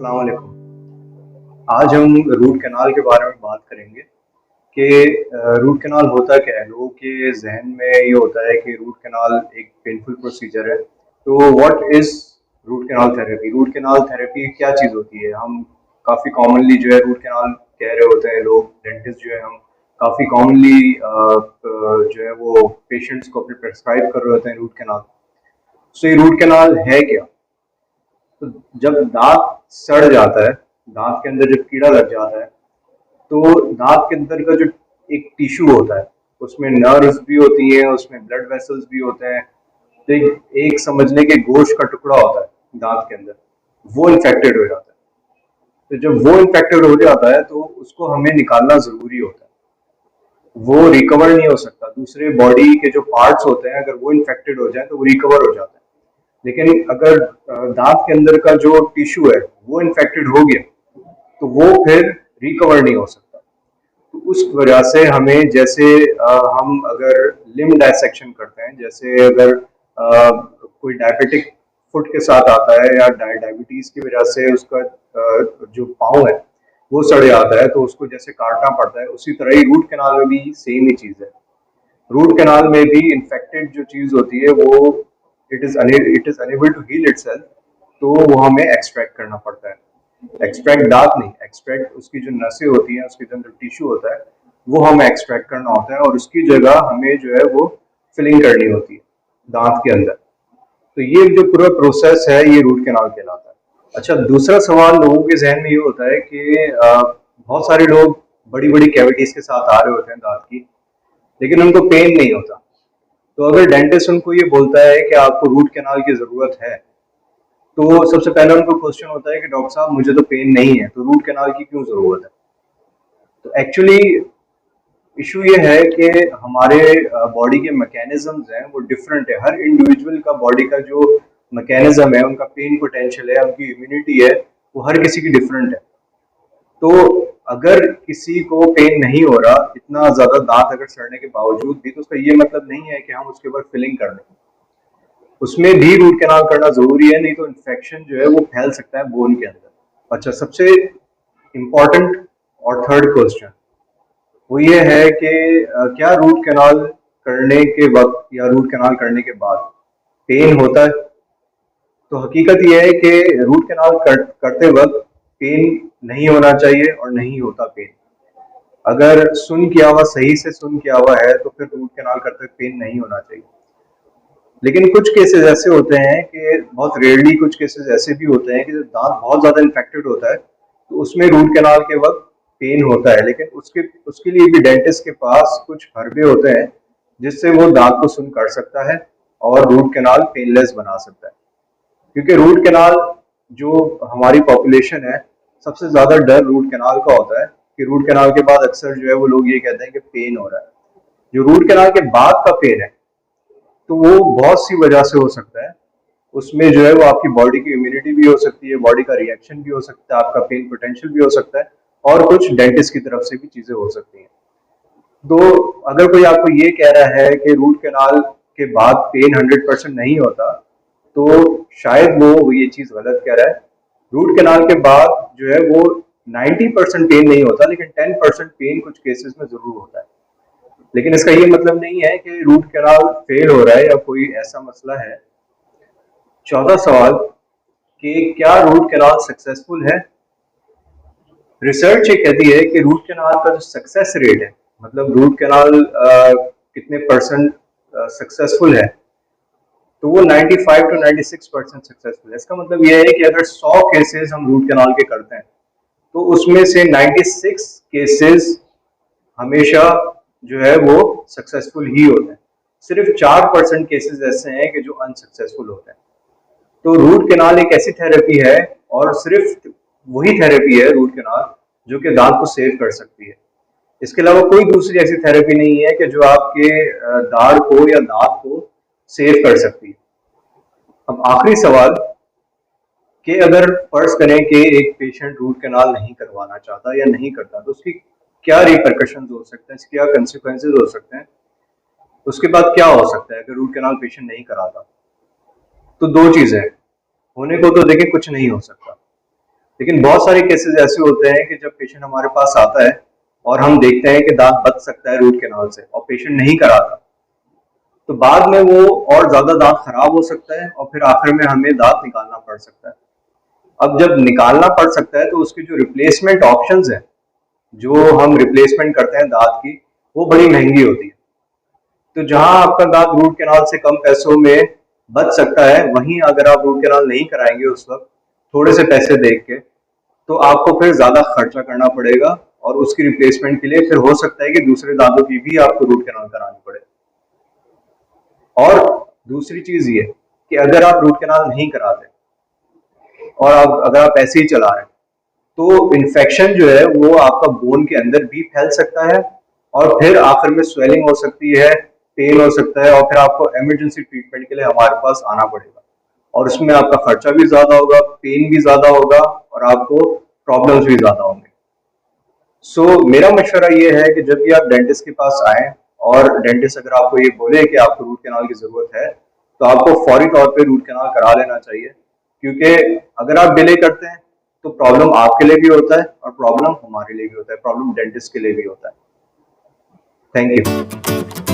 अस्सलाम वालेकुम। आज हम रूट कैनाल के बारे में बात करेंगे कि रूट कैनाल होता क्या है। लोगों के जहन में ये होता है कि रूट कैनाल एक पेनफुल प्रोसीजर है। तो what is root canal therapy? Root canal therapy क्या चीज़ होती है? हम काफ़ी कॉमनली जो है रूट कैनाल कह रहे होते हैं लोग, डेंटिस्ट जो है, हम काफ़ी कॉमनली जो है वो पेशेंट्स को अपने प्रेस्क्राइब कर रहे होते हैं रूट कैनाल। सो ये रूट कैनाल है क्या? तो जब दांत सड़ जाता है, दांत के अंदर जब कीड़ा लग जाता है, तो दांत के अंदर का जो एक टिश्यू होता है, उसमें नर्व्स भी होती हैं, उसमें ब्लड वेसल्स भी होते हैं। तो एक समझने के गोश्त का टुकड़ा होता है दांत के अंदर, वो इन्फेक्टेड हो जाता है। तो जब वो इन्फेक्टेड हो जाता है तो उसको हमें निकालना जरूरी होता है। वो रिकवर नहीं हो सकता। दूसरे बॉडी के जो पार्ट्स होते हैं, अगर वो इन्फेक्टेड हो जाए तो वो रिकवर हो जाता है। लेकिन अगर दांत के अंदर का जो टिश्यू है वो इन्फेक्टेड हो गया तो वो फिर रिकवर नहीं हो सकता। तो उस वजह से हमें, जैसे हम अगर लिम्ब डायसेक्शन करते हैं, जैसे अगर कोई डायबिटिक फुट के साथ आता है या डायबिटीज की वजह से उसका जो पाँव है वो सड़ जाता है, तो उसको जैसे काटना पड़ता है, उसी तरह ही रूट कैनाल में भी सेम ही चीज़ है। रूट कैनाल में भी इन्फेक्टेड जो चीज़ होती है वो it is unable to heal itself, तो वो हमें एक्सट्रैक्ट करना पड़ता है। एक्सट्रैक्ट दांत नहीं, एक्सट्रैक्ट उसकी जो नसें होती हैं, उसके अंदर टिश्यू होता है, वो हमें एक्सट्रैक्ट करना होता है, और उसकी जगह हमें जो है वो फिलिंग करनी होती है दांत के अंदर। तो ये जो पूरा प्रोसेस है ये रूट कैनाल कहलाता है। अच्छा, दूसरा सवाल लोगों के जहन में ये होता है कि बहुत सारे लोग बड़ी बड़ी कैविटीज के साथ आ रहे होते हैं दांत की, लेकिन उनको पेन नहीं होता। तो अगर डेंटिस्ट उनको ये बोलता है कि आपको रूट कैनाल की जरूरत है, तो सबसे पहले उनको क्वेश्चन होता है कि डॉक्टर साहब मुझे तो पेन नहीं है, तो रूट कैनाल की क्यों जरूरत है? तो एक्चुअली इशू ये है कि हमारे बॉडी के मैकेनिज्म्स हैं वो डिफरेंट है। हर इंडिविजुअल का बॉडी का जो मैकेनिज्म है, उनका पेन पोटेंशियल है, उनकी इम्यूनिटी है, वो हर किसी की डिफरेंट है। तो अगर किसी को पेन नहीं हो रहा, इतना ज्यादा दांत अगर सड़ने के बावजूद भी, तो उसका ये मतलब नहीं है कि हम उसके ऊपर फिलिंग कर दें। उसमें भी रूट कैनाल करना जरूरी है, नहीं तो इन्फेक्शन जो है वो फैल सकता है बोन के अंदर। अच्छा, सबसे इम्पोर्टेंट और थर्ड क्वेश्चन वो ये है कि क्या रूट कैनाल करने के वक्त या रूट कैनाल करने के बाद पेन होता है? तो हकीकत यह है कि रूट कैनाल करते वक्त पेन नहीं होना चाहिए और नहीं होता पेन। अगर सुन किया हुआ, सही से सुन किया हुआ है, तो फिर रूट कैनाल करते वक्त पेन नहीं होना चाहिए। लेकिन कुछ केसेस ऐसे होते हैं कि बहुत रेयरली कुछ केसेस ऐसे भी होते हैं कि जब दांत बहुत ज्यादा इन्फेक्टेड होता है, तो उसमें रूट कैनाल के वक्त पेन होता है। लेकिन उसके उसके लिए भी डेंटिस्ट के पास कुछ हर्बे होते हैं जिससे वो दांत को सुन कर सकता है और रूट कैनाल पेनलेस बना सकता है। क्योंकि रूट कैनाल, जो हमारी पॉपुलेशन है, सबसे ज्यादा डर रूट कैनाल का होता है कि रूट कैनाल के बाद अक्सर जो है वो लोग ये कहते हैं कि पेन हो रहा है। जो रूट कैनाल के बाद का पेन है, तो वो बहुत सी वजह से हो सकता है। उसमें जो है वो आपकी बॉडी की इम्यूनिटी भी हो सकती है, बॉडी का रिएक्शन भी हो सकता है, आपका पेन पोटेंशियल भी हो सकता है, और कुछ डेंटिस्ट की तरफ से भी चीजें हो सकती हैं। तो अगर कोई आपको ये कह रहा है कि रूट कैनाल के बाद पेन 100% नहीं होता, तो शायद वो ये चीज गलत कह रहा है। रूट कैनाल के बाद जो है वो 90% पेन नहीं होता, लेकिन 10% पेन कुछ केसेस में जरूर होता है। लेकिन इसका ये मतलब नहीं है कि रूट कैनाल फेल हो रहा है या कोई ऐसा मसला है। चौथा सवाल कि क्या रूट कैनाल सक्सेसफुल है? रिसर्च ये कहती है कि रूट कैनाल का जो सक्सेस रेट है, मतलब रूट कैनाल कितने परसेंट सक्सेसफुल है, तो वो 95 टू 96% सक्सेसफुल है। इसका मतलब ये है कि अगर 100 केसेस हम रूट कैनाल के करते हैं, तो उसमें से 96 केसेस हमेशा जो है वो सक्सेसफुल ही होते हैं। सिर्फ 4% केसेस ऐसे हैं कि जो अनसक्सेसफुल होते हैं। तो रूट कैनाल एक ऐसी थेरेपी है, और सिर्फ वही थेरेपी है रूट कैनाल जो कि दांत को सेव कर सकती है। इसके अलावा कोई दूसरी ऐसी थेरेपी नहीं है कि जो आपके दाढ़ को या दांत को सेव कर सकती है। अब आखिरी सवाल कि अगर फर्ज करें कि एक पेशेंट रूट कैनाल नहीं करवाना चाहता या नहीं करता, तो उसकी क्या रिपरकशन हो सकते हैं, इसके क्या कंसिक्वेंसेज हो सकते हैं, उसके बाद क्या हो सकता है अगर रूट कैनाल पेशेंट नहीं कराता? तो दो चीजें हैं। होने को तो देखिए कुछ नहीं हो सकता, लेकिन बहुत सारे केसेस ऐसे होते हैं कि जब पेशेंट हमारे पास आता है और हम देखते हैं कि दांत बच सकता है रूट कैनाल से और पेशेंट नहीं कराता, तो बाद में वो और ज्यादा दांत खराब हो सकता है और फिर आखिर में हमें दांत निकालना पड़ सकता है। अब जब निकालना पड़ सकता है तो उसकी जो रिप्लेसमेंट ऑप्शंस हैं, जो हम रिप्लेसमेंट करते हैं दांत की, वो बड़ी महंगी होती है। तो जहां आपका दांत रूट कैनाल से कम पैसों में बच सकता है, वहीं अगर आप रूट कैनाल नहीं कराएंगे उस वक्त थोड़े से पैसे देख के, तो आपको फिर ज्यादा खर्चा करना पड़ेगा और उसकी रिप्लेसमेंट के लिए फिर हो सकता है कि दूसरे दांतों की भी आपको रूट कैनाल करानी पड़े। और दूसरी चीज ये कि अगर आप रूट कैनाल नहीं कराते और अगर आप ऐसे ही चला रहे हैं, तो इन्फेक्शन जो है वो आपका बोन के अंदर भी फैल सकता है और फिर आखिर में स्वेलिंग हो सकती है, पेन हो सकता है और फिर आपको इमरजेंसी ट्रीटमेंट के लिए हमारे पास आना पड़ेगा और उसमें आपका खर्चा भी ज्यादा होगा, पेन भी ज्यादा होगा और आपको प्रॉब्लम्स भी ज्यादा होंगे। सो मेरा मशवरा ये है कि जब भी आप डेंटिस्ट के पास आए और डेंटिस्ट अगर आपको ये बोले कि आपको रूट कैनाल की जरूरत है, तो आपको फौरी तौर पे रूट कैनाल करा लेना चाहिए, क्योंकि अगर आप डिले करते हैं तो प्रॉब्लम आपके लिए भी होता है और प्रॉब्लम हमारे लिए भी होता है, प्रॉब्लम डेंटिस्ट के लिए भी होता है। Thank you.